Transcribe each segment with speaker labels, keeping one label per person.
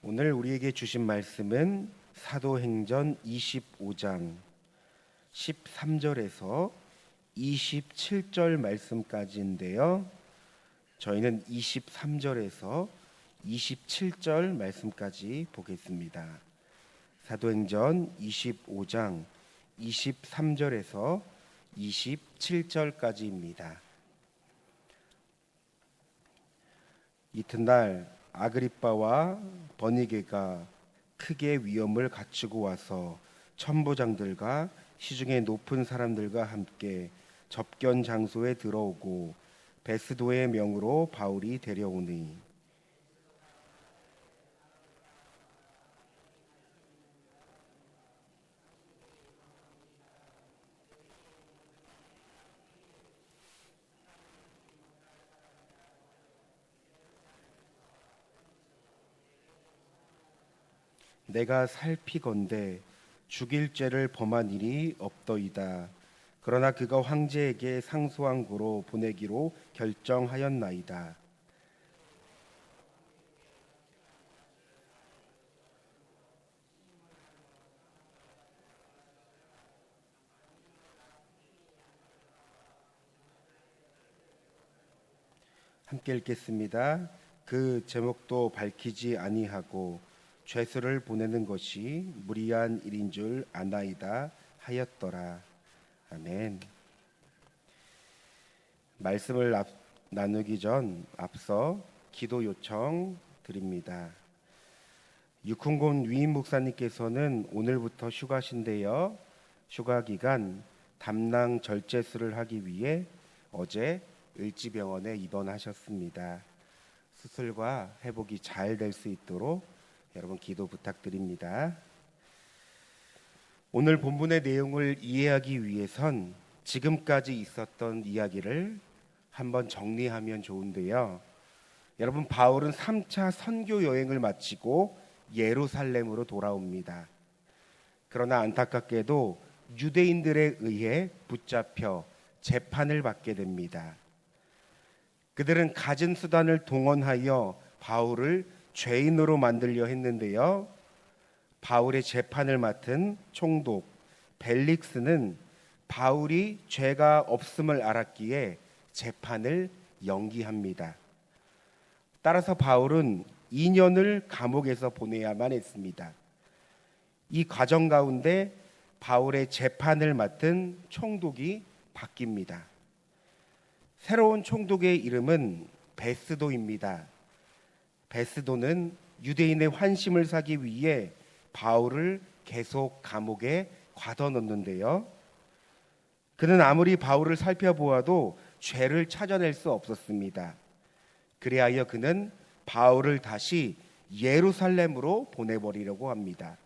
Speaker 1: 오늘 우리에게 주신 말씀은 사도행전 25장 13절에서 27절 말씀까지인데요. 저희는 23절에서 27절 말씀까지 보겠습니다. 사도행전 25장 23절에서 27절까지입니다. 이튿날 아그리빠와 버니게가 크게 위험을 갖추고 와서 천부장들과 시중에 높은 사람들과 함께 접견 장소에 들어오고 베스도의 명으로 바울이 데려오니 내가 살피건대 죽일 죄를 범한 일이 없더이다. 그러나 그가 황제에게 상소한 고로 보내기로 결정하였나이다. 함께 읽겠습니다. 그 제목도 밝히지 아니하고 죄수를 보내는 것이 무리한 일인 줄 아나이다 하였더라. 아멘. 말씀을 나누기 전 앞서 기도 요청 드립니다. 육훈곤 위임 목사님께서는 오늘부터 휴가신데요. 휴가 기간 담낭 절제술을 하기 위해 어제 을지병원에 입원하셨습니다. 수술과 회복이 잘 될 수 있도록 여러분 기도 부탁드립니다. 오늘 본문의 내용을 이해하기 위해선 지금까지 있었던 이야기를 한번 정리하면 좋은데요. 여러분, 바울은 3차 선교 여행을 마치고 예루살렘으로 돌아옵니다. 그러나 안타깝게도 유대인들에 의해 붙잡혀 재판을 받게 됩니다. 그들은 갖은 수단을 동원하여 바울을 죄인으로 만들려 했는데요. 바울의 재판을 맡은 총독 벨릭스는 바울이 죄가 없음을 알았기에 재판을 연기합니다. 따라서 바울은 2년을 감옥에서 보내야만 했습니다. 이 과정 가운데 바울의 재판을 맡은 총독이 바뀝니다. 새로운 총독의 이름은 베스도입니다. 베스도는 유대인의 환심을 사기 위해 바울을 계속 감옥에 가둬놓는데요. 그는 아무리 바울을 살펴보아도 죄를 찾아낼 수 없었습니다. 그리하여 그는 바울을 다시 예루살렘으로 보내버리려고 합니다.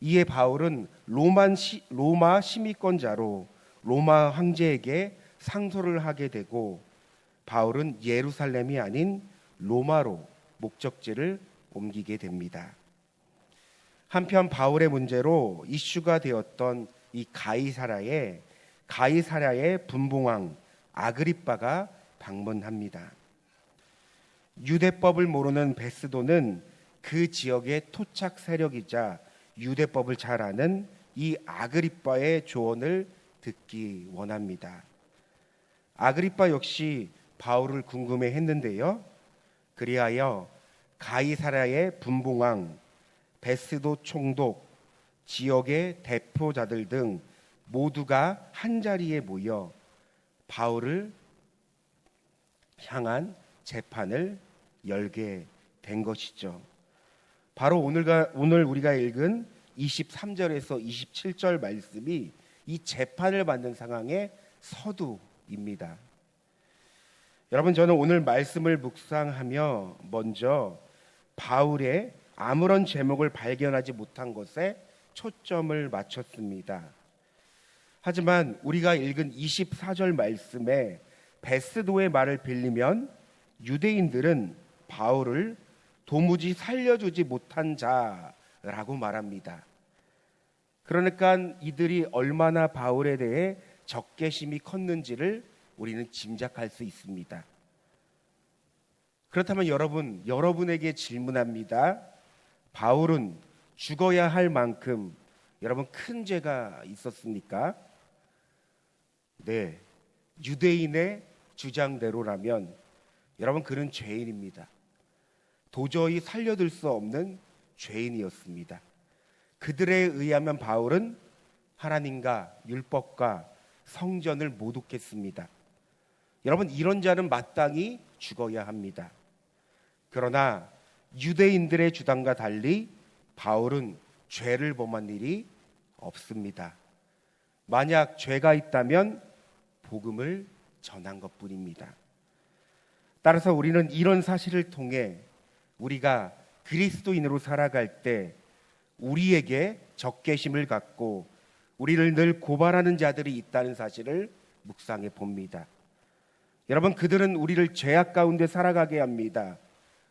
Speaker 1: 이에 바울은 로마 시민권자로 로마 황제에게 상소를 하게 되고 바울은 예루살렘이 아닌 로마로 목적지를 옮기게 됩니다. 한편 바울의 문제로 이슈가 되었던 이 가이사랴의 분봉왕 아그리빠가 방문합니다. 유대법을 모르는 베스도는 그 지역의 토착 세력이자 유대법을 잘 아는 이 아그리빠의 조언을 듣기 원합니다. 아그리빠 역시 바울을 궁금해했는데요. 그리하여 가이사랴의 분봉왕, 베스도 총독, 지역의 대표자들 등 모두가 한자리에 모여 바울을 향한 재판을 열게 된 것이죠. 바로 오늘 우리가 읽은 23절에서 27절 말씀이 이 재판을 받는 상황의 서두입니다. 여러분, 저는 오늘 말씀을 묵상하며 먼저 바울의 아무런 제목을 발견하지 못한 것에 초점을 맞췄습니다. 하지만 우리가 읽은 24절 말씀에 베스도의 말을 빌리면 유대인들은 바울을 도무지 살려주지 못한 자라고 말합니다. 그러니까 이들이 얼마나 바울에 대해 적개심이 컸는지를 우리는 짐작할 수 있습니다. 그렇다면 여러분에게 질문합니다. 바울은 죽어야 할 만큼 여러분 큰 죄가 있었습니까? 네, 유대인의 주장대로라면 여러분 그는 죄인입니다. 도저히 살려둘 수 없는 죄인이었습니다. 그들에 의하면 바울은 하나님과 율법과 성전을 모독했습니다. 여러분 이런 자는 마땅히 죽어야 합니다. 그러나 유대인들의 주장과 달리 바울은 죄를 범한 일이 없습니다. 만약 죄가 있다면 복음을 전한 것뿐입니다. 따라서 우리는 이런 사실을 통해 우리가 그리스도인으로 살아갈 때 우리에게 적개심을 갖고 우리를 늘 고발하는 자들이 있다는 사실을 묵상해 봅니다. 여러분 그들은 우리를 죄악 가운데 살아가게 합니다.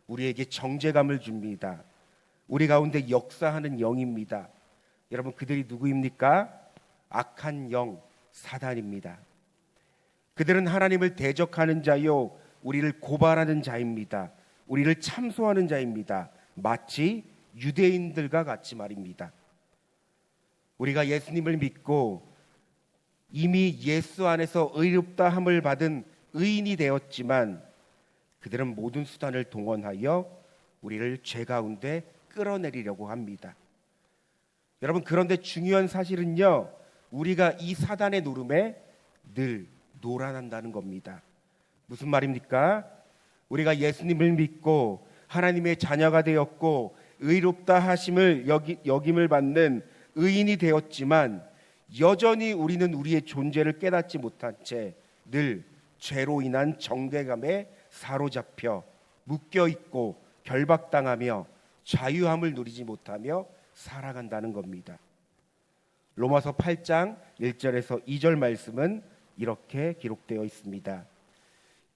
Speaker 1: 우리에게 정죄감을 줍니다. 우리 가운데 역사하는 영입니다. 여러분 그들이 누구입니까? 악한 영 사단입니다. 그들은 하나님을 대적하는 자요 우리를 고발하는 자입니다. 우리를 참소하는 자입니다. 마치 유대인들과 같이 말입니다. 우리가 예수님을 믿고 이미 예수 안에서 의롭다함을 받은 의인이 되었지만 그들은 모든 수단을 동원하여 우리를 죄 가운데 끌어내리려고 합니다. 여러분 그런데 중요한 사실은요, 우리가 이 사단의 노름에 늘 놀아난다는 겁니다. 무슨 말입니까? 우리가 예수님을 믿고 하나님의 자녀가 되었고 의롭다 하심을 여김을 받는 의인이 되었지만 여전히 우리는 우리의 존재를 깨닫지 못한 채 늘 죄로 인한 정죄감에 사로잡혀 묶여 있고 결박당하며 자유함을 누리지 못하며 살아간다는 겁니다. 로마서 8장 1절에서 2절 말씀은 이렇게 기록되어 있습니다.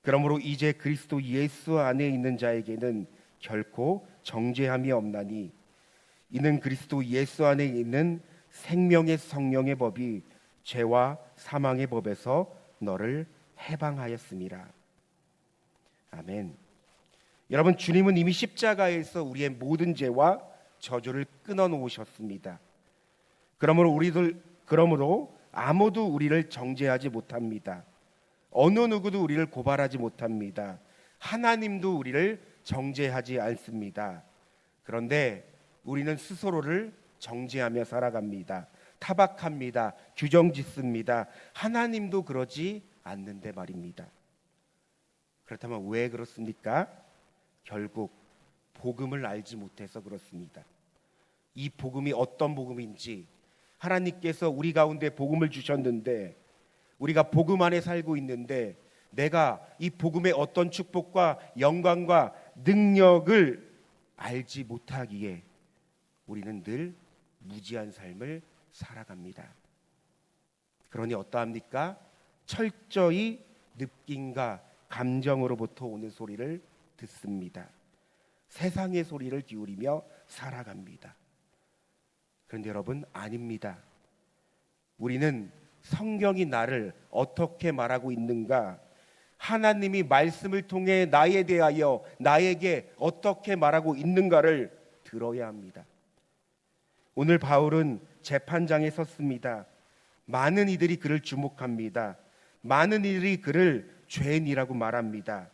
Speaker 1: 그러므로 이제 그리스도 예수 안에 있는 자에게는 결코 정죄함이 없나니 이는 그리스도 예수 안에 있는 생명의 성령의 법이 죄와 사망의 법에서 너를 해방하였습니다. 아멘. 여러분 주님은 이미 십자가에서 우리의 모든 죄와 저주를 끊어 놓으셨습니다. 그러므로 아무도 우리를 정죄하지 못합니다. 어느 누구도 우리를 고발하지 못합니다. 하나님도 우리를 정죄하지 않습니다. 그런데 우리는 스스로를 정죄하며 살아갑니다. 타박합니다. 규정짓습니다. 하나님도 그러지 않는데 말입니다. 그렇다면 왜 그렇습니까? 결국 복음을 알지 못해서 그렇습니다. 이 복음이 어떤 복음인지, 하나님께서 우리 가운데 복음을 주셨는데 우리가 복음 안에 살고 있는데 내가 이 복음의 어떤 축복과 영광과 능력을 알지 못하기에 우리는 늘 무지한 삶을 살아갑니다. 그러니 어떠합니까? 철저히 느낌과 감정으로부터 오는 소리를 듣습니다. 세상의 소리를 기울이며 살아갑니다. 그런데 여러분 아닙니다. 우리는 성경이 나를 어떻게 말하고 있는가, 하나님이 말씀을 통해 나에 대하여 나에게 어떻게 말하고 있는가를 들어야 합니다. 오늘 바울은 재판장에 섰습니다. 많은 이들이 그를 주목합니다. 많은 이들이 그를 죄인이라고 말합니다.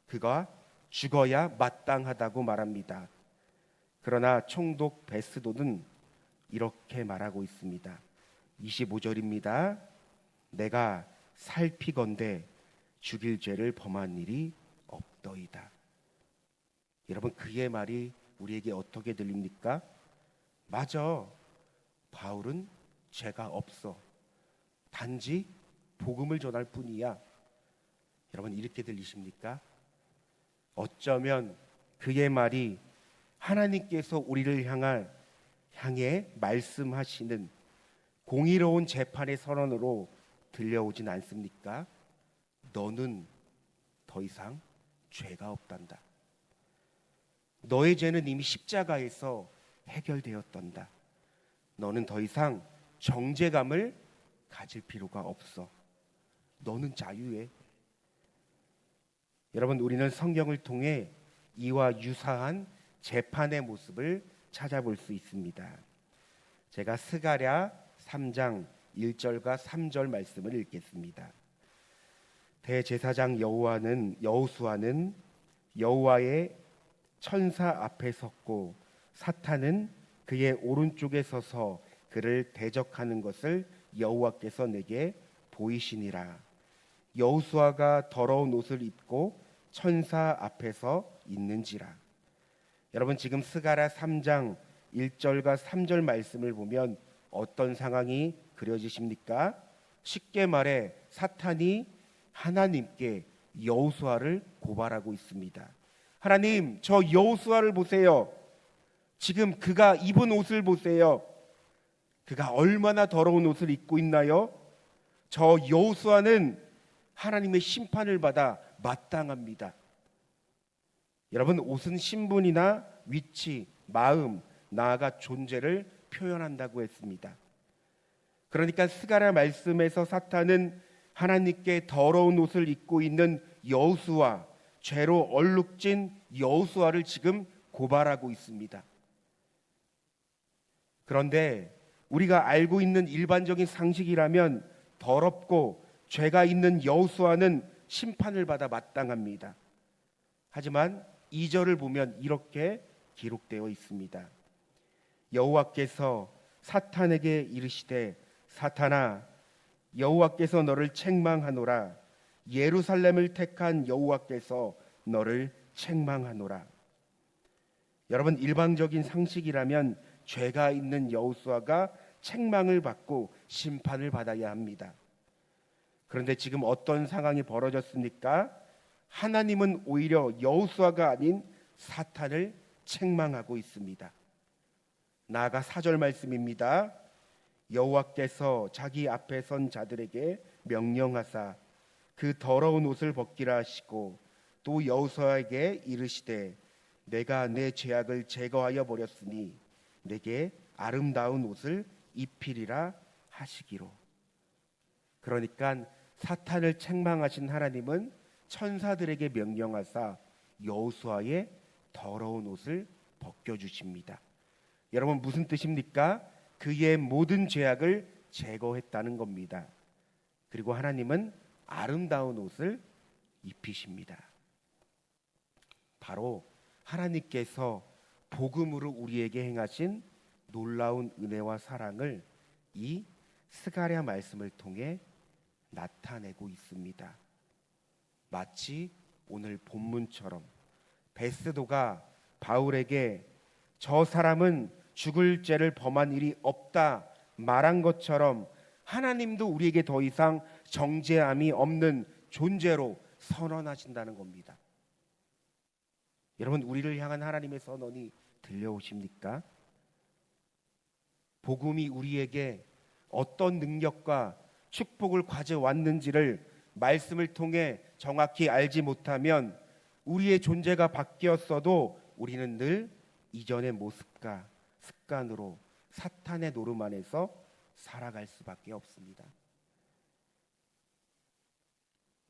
Speaker 1: 그가 죽어야 마땅하다고 말합니다. 그러나 총독 베스도는 이렇게 말하고 있습니다. 25절입니다. 내가 살피건대 죽일 죄를 범한 일이 없더이다. 여러분 그의 말이 우리에게 어떻게 들립니까? 맞아. 바울은 죄가 없어. 단지 복음을 전할 뿐이야. 여러분 이렇게 들리십니까? 어쩌면 그의 말이 하나님께서 우리를 향해 말씀하시는 공의로운 재판의 선언으로 들려오진 않습니까? 너는 더 이상 죄가 없단다. 너의 죄는 이미 십자가에서 해결되었단다. 너는 더 이상 정죄감을 가질 필요가 없어. 너는 자유해. 여러분 우리는 성경을 통해 이와 유사한 재판의 모습을 찾아볼 수 있습니다. 제가 스가랴 3장 1절과 3절 말씀을 읽겠습니다. 대제사장 여호수아는 여호와의 천사 앞에 섰고 사탄은 그의 오른쪽에 서서 그를 대적하는 것을 여호와께서 내게 보이시니라. 여호수아가 더러운 옷을 입고 천사 앞에서 있는지라. 여러분, 지금 스가랴 3장 1절과 3절 말씀을 보면 어떤 상황이 그려지십니까? 쉽게 말해 사탄이 하나님께 여호수아를 고발하고 있습니다. 하나님, 저 여호수아를 보세요. 지금 그가 입은 옷을 보세요. 그가 얼마나 더러운 옷을 입고 있나요? 저 여호수아는 하나님의 심판을 받아 마땅합니다. 여러분, 옷은 신분이나 위치, 마음, 나아가 존재를 표현한다고 했습니다. 그러니까 스가랴 말씀에서 사탄은 하나님께 더러운 옷을 입고 있는 여호수아, 죄로 얼룩진 여호수아를 지금 고발하고 있습니다. 그런데 우리가 알고 있는 일반적인 상식이라면 더럽고 죄가 있는 여호수아는 심판을 받아 마땅합니다. 하지만 2절을 보면 이렇게 기록되어 있습니다. 여호와께서 사탄에게 이르시되 사탄아, 여호와께서 너를 책망하노라. 예루살렘을 택한 여호와께서 너를 책망하노라. 여러분, 일반적인 상식이라면 죄가 있는 여호수아가 책망을 받고 심판을 받아야 합니다. 그런데 지금 어떤 상황이 벌어졌습니까? 하나님은 오히려 여호수아가 아닌 사탄을 책망하고 있습니다. 나아가 4절 말씀입니다. 여호와께서 자기 앞에 선 자들에게 명령하사 그 더러운 옷을 벗기라 하시고 또 여호수아에게 이르시되 내가 내 죄악을 제거하여 버렸으니 내게 아름다운 옷을 입히리라 하시기로. 그러니까 사탄을 책망하신 하나님은 천사들에게 명령하사 여호수아의 더러운 옷을 벗겨주십니다. 여러분, 무슨 뜻입니까? 그의 모든 죄악을 제거했다는 겁니다. 그리고 하나님은 아름다운 옷을 입히십니다. 바로 하나님께서 복음으로 우리에게 행하신 놀라운 은혜와 사랑을 이 스가랴 말씀을 통해 나타내고 있습니다. 마치 오늘 본문처럼 베스도가 바울에게 저 사람은 죽을 죄를 범한 일이 없다 말한 것처럼 하나님도 우리에게 더 이상 정죄함이 없는 존재로 선언하신다는 겁니다. 여러분, 우리를 향한 하나님의 선언이 들려오십니까? 복음이 우리에게 어떤 능력과 축복을 가져왔는지를 말씀을 통해 정확히 알지 못하면 우리의 존재가 바뀌었어도 우리는 늘 이전의 모습과 습관으로 사탄의 노름 안에서 살아갈 수밖에 없습니다.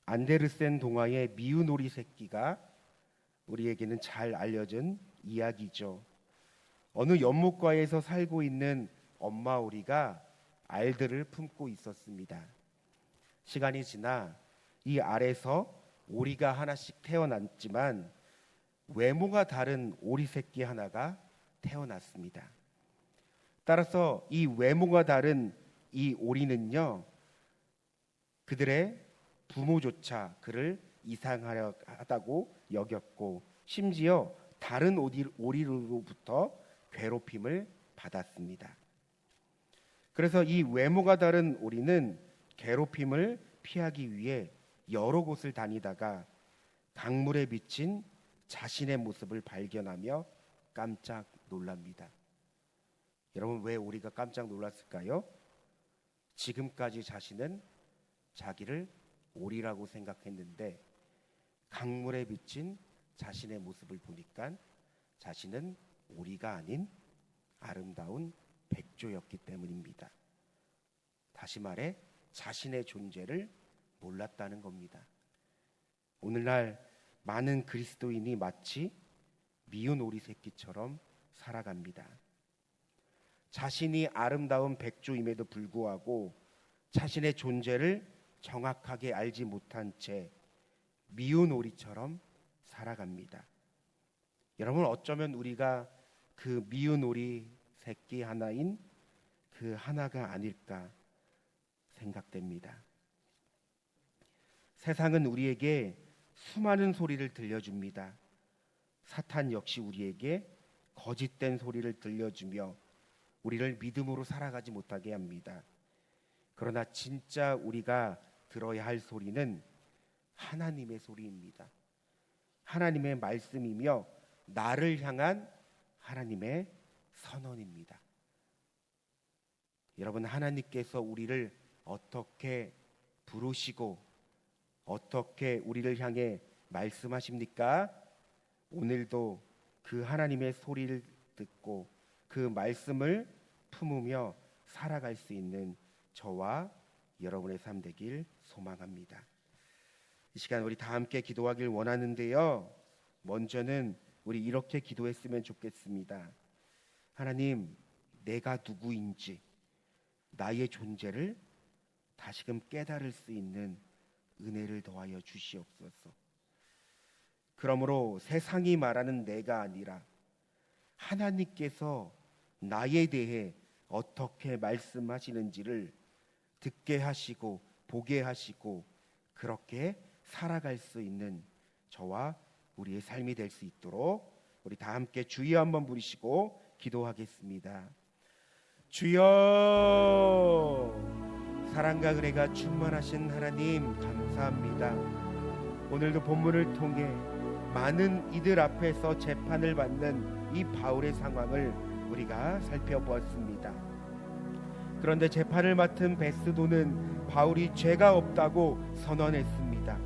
Speaker 1: 안데르센 동화의 미운 오리 새끼가 우리에게는 잘 알려진 이야기죠. 어느 연못가에서 살고 있는 엄마 오리가 알들을 품고 있었습니다. 시간이 지나 이 알에서 오리가 하나씩 태어났지만 외모가 다른 오리 새끼 하나가 태어났습니다. 따라서 이 외모가 다른 이 오리는요, 그들의 부모조차 그를 이상하다고 여겼고 심지어 다른 오리로부터 괴롭힘을 받았습니다. 그래서 이 외모가 다른 오리는 괴롭힘을 피하기 위해 여러 곳을 다니다가 강물에 비친 자신의 모습을 발견하며 깜짝 놀랍니다. 여러분, 왜 오리가 깜짝 놀랐을까요? 지금까지 자신은 자기를 오리라고 생각했는데 강물에 비친 자신의 모습을 보니까 자신은 오리가 아닌 아름다운 백조였기 때문입니다. 다시 말해 자신의 존재를 몰랐다는 겁니다. 오늘날 많은 그리스도인이 마치 미운 오리 새끼처럼 살아갑니다. 자신이 아름다운 백조임에도 불구하고 자신의 존재를 정확하게 알지 못한 채 미운 오리처럼 살아갑니다. 여러분, 어쩌면 우리가 그 미운 오리 새끼 하나인 그 하나가 아닐까 생각됩니다. 세상은 우리에게 수많은 소리를 들려줍니다. 사탄 역시 우리에게 거짓된 소리를 들려주며 우리를 믿음으로 살아가지 못하게 합니다. 그러나 진짜 우리가 들어야 할 소리는 하나님의 소리입니다. 하나님의 말씀이며 나를 향한 하나님의 선언입니다. 여러분, 하나님께서 우리를 어떻게 부르시고 어떻게 우리를 향해 말씀하십니까? 오늘도 그 하나님의 소리를 듣고 그 말씀을 품으며 살아갈 수 있는 저와 여러분의 삶 되길 소망합니다. 이 시간 우리 다 함께 기도하길 원하는데요. 먼저는 우리 이렇게 기도했으면 좋겠습니다. 하나님, 내가 누구인지 나의 존재를 다시금 깨달을 수 있는 은혜를 더하여 주시옵소서. 그러므로 세상이 말하는 내가 아니라 하나님께서 나에 대해 어떻게 말씀하시는지를 듣게 하시고 보게 하시고 그렇게 살아갈 수 있는 저와 우리의 삶이 될 수 있도록 우리 다 함께 주여 한번 부르시고 기도하겠습니다. 주여, 사랑과 은혜가 충만하신 하나님 감사합니다. 오늘도 본문을 통해 많은 이들 앞에서 재판을 받는 이 바울의 상황을 우리가 살펴보았습니다. 그런데 재판을 맡은 베스도는 바울이 죄가 없다고 선언했습니다.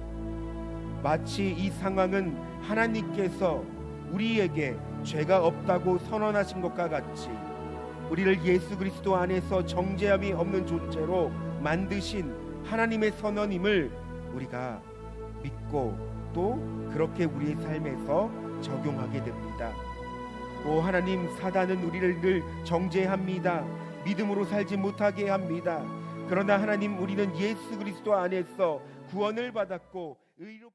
Speaker 1: 마치 이 상황은 하나님께서 우리에게 죄가 없다고 선언하신 것과 같이 우리를 예수 그리스도 안에서 정죄함이 없는 존재로 만드신 하나님의 선언임을 우리가 믿고 또 그렇게 우리의 삶에서 적용하게 됩니다. 오 하나님, 사단은 우리를 늘 정죄합니다. 믿음으로 살지 못하게 합니다. 그러나 하나님, 우리는 예수 그리스도 안에서 구원을 받았고 의롭